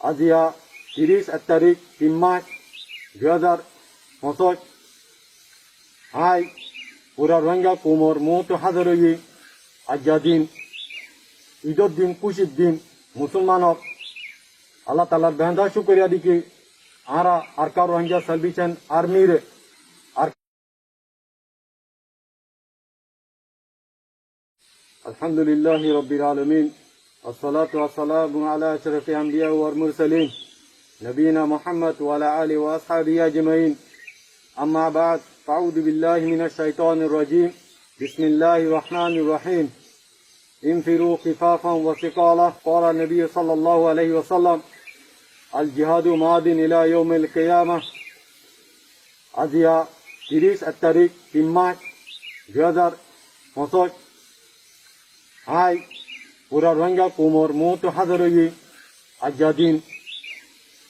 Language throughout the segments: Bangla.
আজিয়া 30 তারিখ 3 মাস 2025 আই পুরা রোহিঙ্গা কোমর মত হাজারই আজ্ঞা দিন ঈদের দিন খুশির দিন মুসলমানক আল্লাহ তালার বেন্দা শুক্রিয়া দিকে আরা আরকা রোহিঙ্গা সালভেশন আর্মির আলহামদুলিল্লাহ রাব্বিল আলামিন والصلاة والسلام على أشرف الأنبياء والمرسلين نبينا محمد وعلى آله وأصحابه أجمعين أما بعد فأعوذ بالله من الشيطان الرجيم بسم الله الرحمن الرحيم انفروا خفافا وثقالا قال النبي صلى الله عليه وسلم الجهاد ماض إلى يوم القيامة আজিয়া 30 তারিখ 3 মাস 2025 আই পুরা রোহিঙ্গা কোমর মত হাজারই আজ্ঞা দিন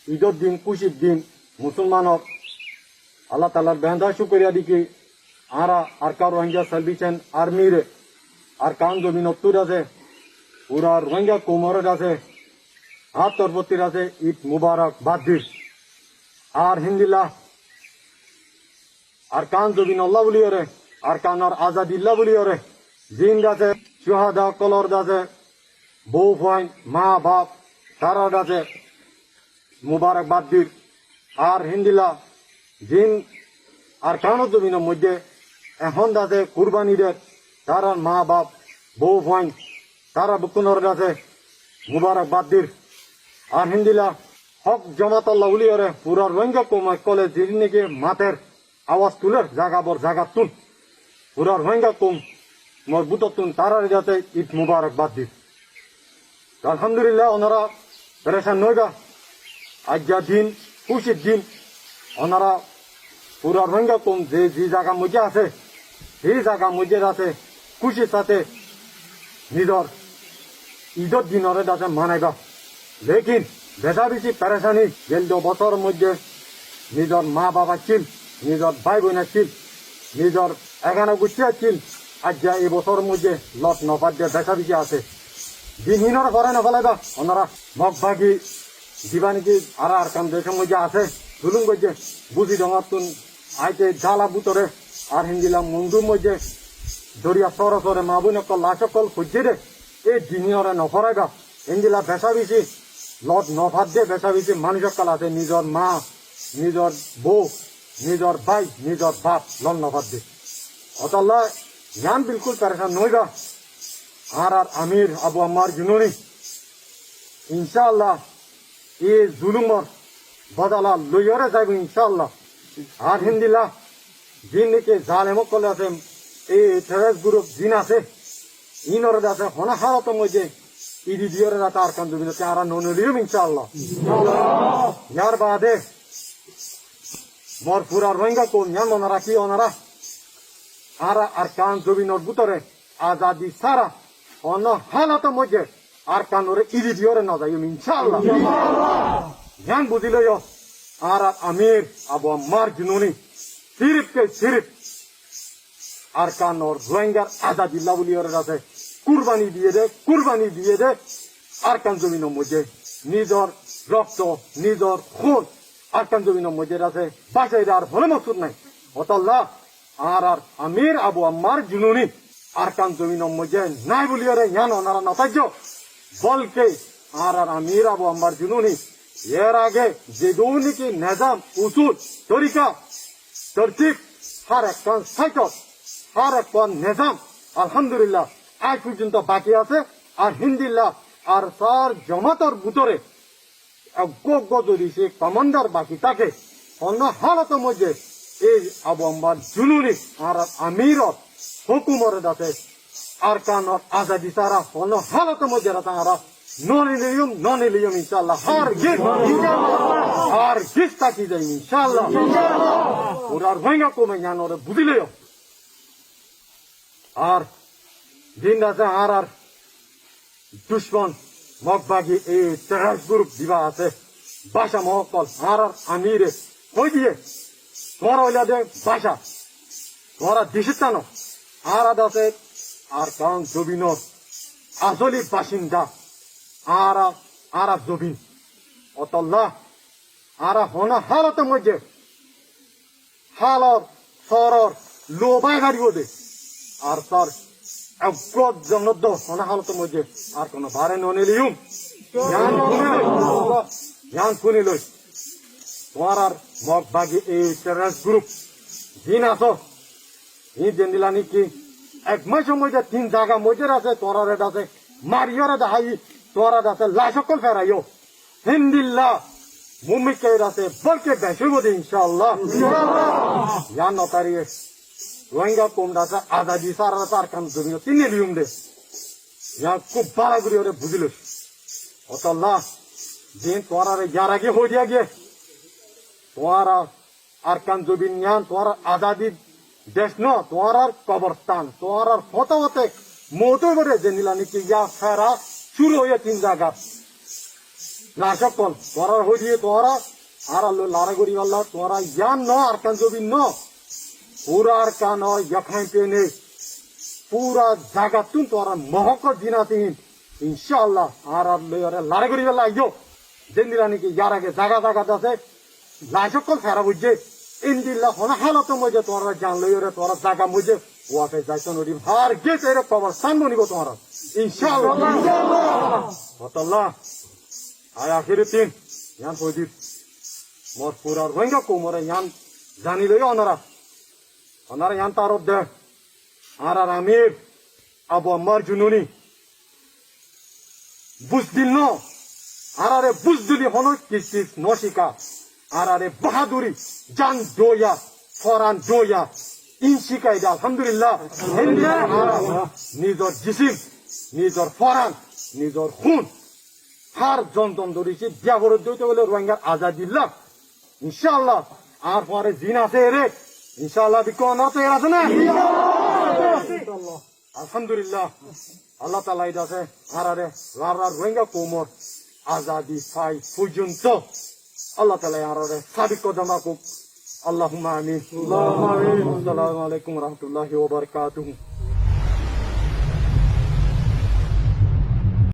ঈদের দিন খুশির দিন মুসলমানক আল্লাহ তালার বেন্দা শুক্রিয়া দিকে আরা আরকা রোহিঙ্গা সালভেশন আর্মির আর কান জমিন অত্তর আছে পুরা রোহিঙ্গা কোমরের আছে হাত তরবতির আছে ঈদ মুবারক বাদ্দির আর হিন্দিল্লাহ আর কান জমিন আল্লাহ বলি ওরে আর কানার আজাদিল্লাহ বলি ওরে জিন গাছে সুহাদা কলর গাছে বউ ভাই মা বাপ তারা গাছে মুবারক বাদ্দির আর হিন্দিলা জিন আর কানো জমিনের মধ্যে এখন দাসে কুরবানিদের তারা মা বাপ বউ ভাই তারা বুকুনর গাছে মুবারক বাদ্দির আর হিন্দিলা হক জমাত আল্লাহ উলিয়রে পুরা রোহিঙ্গা কমায় কলে জিনিকে মাতের আওয়াজ তুলের জাগা বর জাগা তুল পুরা রোহিঙ্গা কম মজবুত তুন তারার যাতে ঈদ মুবারক বাদ্দির আলহামদুলিল্লাহ ওনারা পরেশান নয়গা আজ্ঞা দিন খুশির দিন ওনারা পুরা রোহিঙ্গা কম যে জায়গা মধ্যে আছে সেই জায়গা মধ্যে আছে খুশির সাথে নিজের ঈদের দিনের যাতে মানাইবা লেকিন বেশা বেশি পেরেশানি গেল বছরের মধ্যে নিজের মা বাবা ছিল নিজের ভাই বোন ছিল নিজের এখানে গুছিয়ে ছিল আজ্ঞা এই বছরের মধ্যে লট নফার দিয়ে বেশা বেশি আছে দিনহীনরা করে না ফেলাইবা ওনারা মগ ভাগি দিবা নাকি আর কাম দেশের মধ্যে আছে জুলুম করছে বুঝি ডঙাতুন আইতে জ্বালা বুতরে আর হিন্দিলাম মন্দুর মধ্যে দরিয়া সরে সরে মা বোন লাশকল খুঁজছে রে এই দিনহীনরা নফরাইবা হিন্দিলা বেশা বেশি লট নফার দিয়ে বেশা বেশি মানুষকাল আছে নিজের মা নিজের বউ নিজের ভাই নিজের বাপ লন নফার দিয়ে অতাল্লাহ জ্ঞান বিলকুল পেরেশান নইগা আর আমির আবু আম্মার জুনুনি ইনশাআল্লাহ এই জুলুমর বদলা লইয়রে যাইব ইনশাআল্লাহ আর হিন্দিলা জিন নাকি জালেমক কলে আছে এই টেরেস গ্রুপ জিন আছে ইনরে আছে হনা হারত মধ্যে ইদি দিয়রে রাতা আর কান জমিনে আর ননলিম ইনশাআল্লাহ ইয়ার বাদে মোর পুরা রোহিঙ্গা কোন ইয়ান ওনারা কি ওনারা আর কান জমিনের ভিতরে আজাদি সারা অন্য হালত মধ্যে আর কানোরে ইদি দিয়রে না যাই ইনশাআল্লাহ জ্ঞান বুঝিল আর আমির আবু আম্মার জুনুনি সিরিফ আর কানোর রোহিঙ্গার আজাদিল্লাহ বলিয়রে আছে কুরবানি দিয়ে দে আর কান জমিনের মধ্যে নিজের রক্ত নিজের খুন আর কান জমিনের মধ্যে আছে বাসাইরা আর ভলে মকসুদ নাই অতল্লাহ আর আমির আবু আম্মার জুনুনি আর কান জমিনের মধ্যে নাই বলিয়রে জ্ঞান ওনারা নতাজ্য বলকে আর আমির আবু আম্মার জুনুনি এর আগে যে দুর্নীতি নিজাম উসুল তরিকা তরতিব হার একখান সাইকল হার একখান নিজাম আলহামদুলিল্লাহ আজ পর্যন্ত বাকি আছে আর হিন্দিল্লাহ আর সার জমাতর ভিতরে যদি সে কমান্ডার বাকি থাকে অন্য হালতের মধ্যে এই আবু আম্মার জুনুনি আর আমির হুকুমর আছে আর কানত আজাদি সারা অন্য হালতের মধ্যে তারা নন ইলিয়ম ইনশাআল্লাহ আর গিস থাকি যাই ইনশাআল্লাহ ওরা রোহিঙ্গা কমে জ্ঞান ওরা বুঝিলে আর দিন আছে আর দুশ্মন মগবাগি এই টেরাস গ্রুপ দিবা আছে বাসা মহকল আর আমিরে কই দিয়ে তোমার হইলা দে বাসা তোমারা দিশিতানো আর আছে আর কারণ জবিনর আসলি বাসিন্দা আর জবিন অতল্লাহ আর হন হালতের মধ্যে হালত সরর লোবাই হারিব দে আর তার একগত জন্মদ্দ হন হালতের মধ্যে আর কোন বারে ননিলিউম জ্ঞান শুনি লই তোমার আর মগ বাগি এই টেরারিস্ট গ্রুপ দিন আছো ই দিন দিলানি কি এক মাসের মধ্যে 3 জায়গা মধ্যে আছে তোরা রেড আছে মারিয়রে দেখাই তোরা আছে লাশকল ফেরাইও হিন্দিল্লা মুমিকে আছে বলকে বেশি বদি ইনশাআল্লাহ ইয়া নতারি রোহিঙ্গা কোমডা আছে আজাদি সারা তার কাম জমি 3 মিলিয়ন দে ইয়া খুব বাড়া করি ওরে বুঝিল অতল্লাহ দিন তোরা রে যার আগে হয়ে দিয়া গে তোরা আর কান জমিন জ্ঞান তোরা আজাদি দেশ ন তোর কবরস্থান তোর হতে হতে মতো করে যে নিলানি কি ইয়া ফেরা শুরু হয়ে 3 জায়গা না সকল তোরা হয়ে দিয়ে তোরা আর আল্লাহ লারাগুড়ি আল্লাহ তোরা জ্ঞান ন আর কান জবিন ন পুরা আর কান ইয়াখাই পেনে পুরা জায়গা তুন তোরা মহক দিনাতিন ইনশাআল্লাহ আর আল্লাহ লারাগুড়ি আল্লাহ আইও যে নিলানি কি ইয়ার আগে জায়গা জায়গা আছে না সকল ফেরা বুঝছে ইন্দিল্লা হন হালত মধ্যে তোরা জানলো রে তোরা জায়গা মধ্যে ওয়াফে যাইতো নদী হার গেছে এর কবরস্থান বনিব তোরা ইনশাআল্লাহ অতল্লাহ আয় আখির তিন ইয়ান ফজিদ মোর পুরা রোহিঙ্গা কোমরে ইয়ান জানি লই অনারা ইয়ান তারব দে আর আমির আবু আম্মার জুনুনি বুঝদিল ন আর বুঝদিলি হন কিস নশিকা আর বাহাদুরি জান দোয়া ফরান দোয়া ইনশিকাইদা আলহামদুলিল্লাহ নিজর জিসিম নিজর ফরান নিজর খুন হার যন্ত্রণ ধরেছি ব্যাবর দইতে বলে রোহিঙ্গার আজাদিল্লাহ ইনশাআল্লাহ আর পরে জিন আছে রে ইনশাআল্লাহ বিকন আছে এর আছে না আলহামদুলিল্লাহ আল্লাহ তাআলা ইদাছে আর রোহিঙ্গা কোমর আজাদি ফাই পর্যন্ত Allah Ta'ala yang ada sabik kodam aku Allahumma amin Assalamualaikum warahmatullahi wabarakatuh